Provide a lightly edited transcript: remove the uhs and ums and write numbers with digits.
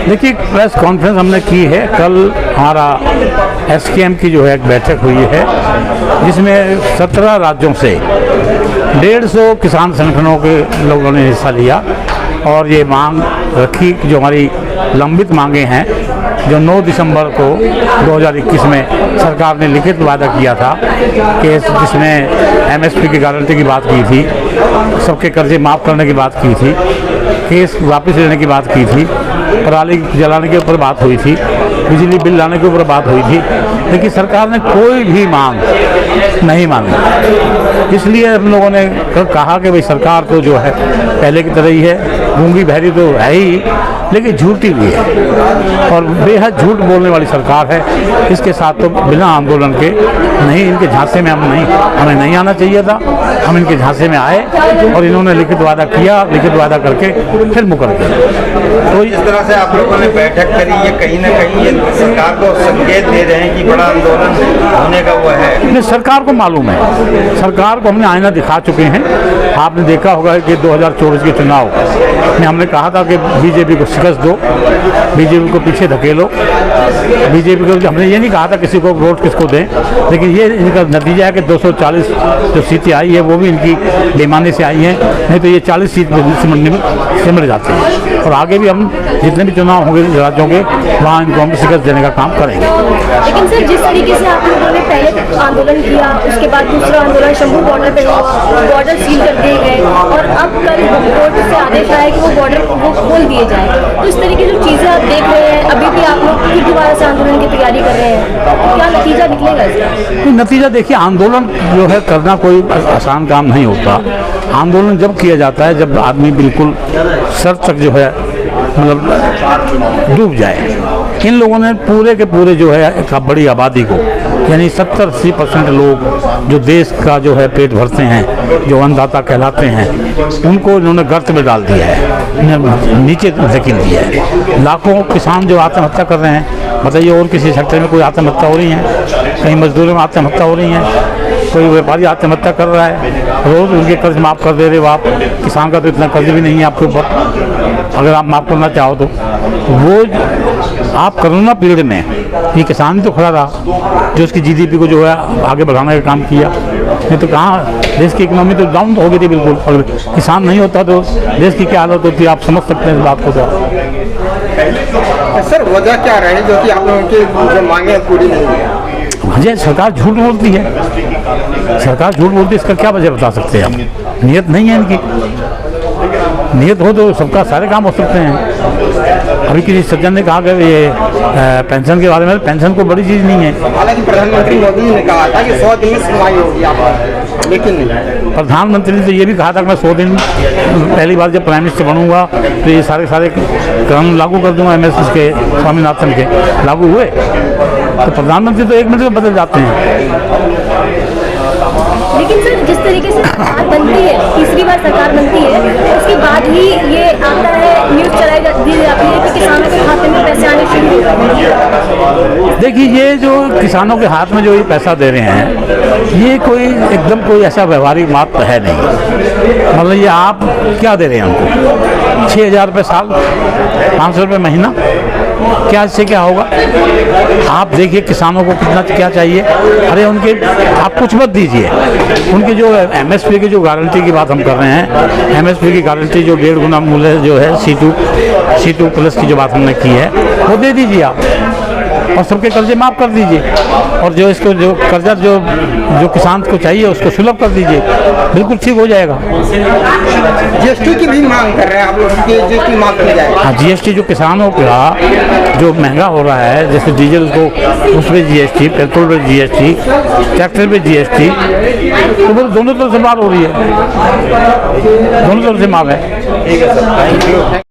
देखिए, press conference हमने की है। कल हमारा एसकेएम की जो है एक बैठक हुई है, जिसमें 17 राज्यों से 150 किसान संगठनों के लोगों ने हिस्सा लिया और ये मांग रखी कि जो हमारी लंबित मांगे हैं, जो 9 दिसंबर को 2021 में सरकार ने लिखित वादा किया था कि जिसमें एमएसपी की गारंटी की बात की थी, सबके कर्जे माफ़ करने की बात की थी, केस वापस लेने की बात की थी, पराली जलाने के ऊपर बात हुई थी, बिजली बिल लाने के ऊपर बात हुई थी, लेकिन सरकार ने कोई भी मांग नहीं मानी। इसलिए हम लोगों ने कहा कि भाई सरकार तो जो है पहले की तरह ही है, गूंगी बहरी तो है ही, लेकिन झूठी भी है और बेहद झूठ बोलने वाली सरकार है। इसके साथ तो बिना आंदोलन के नहीं, इनके झांसे में हमें नहीं आना चाहिए था। हम इनके झांसे में आए और इन्होंने लिखित वादा किया, लिखित वादा करके फिर मुकर गए। तो इस तरह से आप लोगों ने बैठक करी, ये कहीं ना कहीं ये सरकार को संकेत दे रहे हैं कि बड़ा आंदोलन होने का हुआ है। नहीं, सरकार को मालूम है, सरकार को हमने आईना दिखा चुके हैं। आपने देखा होगा कि 2024 के चुनाव में हमने कहा था कि बीजेपी को शिकस्त दो, बीजेपी को पीछे धकेलो। बीजेपी को हमने ये नहीं कहा था किसी को वोट किसको दें, लेकिन ये इनका नतीजा है कि 240 जो सीटें आई है वो भी इनकी बेईमानी से आई हैं, नहीं तो ये 40 सीट सिमट जाती है। और आगे भी हम जितने भी चुनाव होंगे राज्यों के, वहाँ इनको हम शिकस्त देने का काम करेंगे। लेकिन सर, जिस तरीके से आप लोगों ने पहले आंदोलन किया, उसके बाद दूसरा आंदोलन शंभू बॉर्डर पे हुआ, बॉर्डर सील कर दिए गए और अब कल कोर्ट से आदेश आया कि वो बॉर्डर वो खोल दिए जाए, तो इस तरीके की जो चीज़ें आप देख रहे हैं, अभी भी आप लोग फिर दोबारा से आंदोलन की तैयारी कर रहे हैं, क्या नतीजा निकलेगा इसका? नतीजा देखिए, आंदोलन जो है करना कोई आसान काम नहीं होता। आंदोलन जब किया जाता है जब आदमी बिल्कुल सर तक जो है मतलब डूब जाए। इन लोगों ने पूरे के पूरे जो है एक बड़ी आबादी को, यानी 70-80% लोग जो देश का जो है पेट भरते हैं, जो अन्नदाता कहलाते हैं, उनको इन्होंने गर्त में डाल दिया है, नीचे धकेल दिया है। लाखों किसान जो आत्महत्या कर रहे हैं, बताइए और किसी सेक्टर में कोई आत्महत्या हो रही है? कहीं मजदूरों में आत्महत्या हो रही है, कोई व्यापारी आत्महत्या कर रहा है, रोज़ उनके कर्ज माफ़ कर दे रहे हो आप। किसान का तो इतना कर्ज भी नहीं है आपके ऊपर, अगर आप माफ़ करना चाहो तो। वो आप कोरोना पीरियड में ये किसान ही तो खड़ा रहा जो उसकी जीडीपी को जो है आगे बढ़ाने का काम किया, नहीं तो कहाँ देश की इकोनॉमी तो डाउन हो गई थी बिल्कुल। अगर किसान नहीं होता तो देश की क्या हालत होती, आप समझ सकते हैं इस बात को। तो सर, वजह क्या रही जो कि आप लोगों की जो मांगे पूरी नहीं हुई? वजह सरकार झूठ बोलती है, सरकार झूठ बोलती है, इसका क्या वजह बता सकते हैं हम? नियत नहीं है इनकी, नियत हो तो सबका सारे काम हो सकते हैं। अभी किसी सज्जन ने कहा कि ये पेंशन के बारे में, पेंशन को बड़ी चीज़ नहीं है। हालांकि प्रधानमंत्री मोदी ने कहा था कि 100 दिन में सुनवाई होगी आप, लेकिन प्रधानमंत्री ने तो ये भी कहा था कि मैं 100 दिन पहली बार जब प्राइम मिनिस्टर बनूंगा तो ये सारे कानून लागू कर दूंगा। एमएसपी के, स्वामीनाथन के लागू हुए तो प्रधानमंत्री तो 1 मिनट में बदल जाते हैं। लेकिन सर, जिस तरीके से सरकार बनती है, तीसरी बार सरकार बनती है, उसके बाद ही ये आता है, न्यूज़ चलाई दी जाती है कि किसानों के खाते में पैसे आने शुरू हो गए हैं। देखिए, ये जो किसानों के हाथ में जो ये पैसा दे रहे हैं, ये कोई एकदम कोई ऐसा व्यवहारिक बात तो है नहीं। मतलब ये आप क्या दे रहे हैं हमको? 6,000 रुपये साल, 500 रुपये महीना, क्या इससे क्या होगा? आप देखिए किसानों को कितना क्या चाहिए। अरे उनके आप कुछ मत दीजिए, उनकी जो एमएसपी की जो गारंटी की बात हम कर रहे हैं, एमएसपी की गारंटी जो 1.5 गुना मूल्य जो है C2 प्लस की जो बात हमने की है वो दे दीजिए आप, और सबके कर्जे माफ़ कर दीजिए, और जो इसको जो कर्जा जो किसान को चाहिए उसको सुलभ कर दीजिए, बिल्कुल ठीक हो जाएगा। जीएसटी की भी मांग कर रहे हैं आप लोग, जीएसटी माफ की जाए। हाँ, जीएसटी जो किसानों का जो महंगा हो रहा है, जैसे डीजल को उस पर जीएसटी, पेट्रोल पर जीएसटी, ट्रैक्टर पे जीएसटी, तो वो दोनों तरफ से मार हो रही है, दोनों तरफ से माफ है। ठीक है सर, थैंक यू।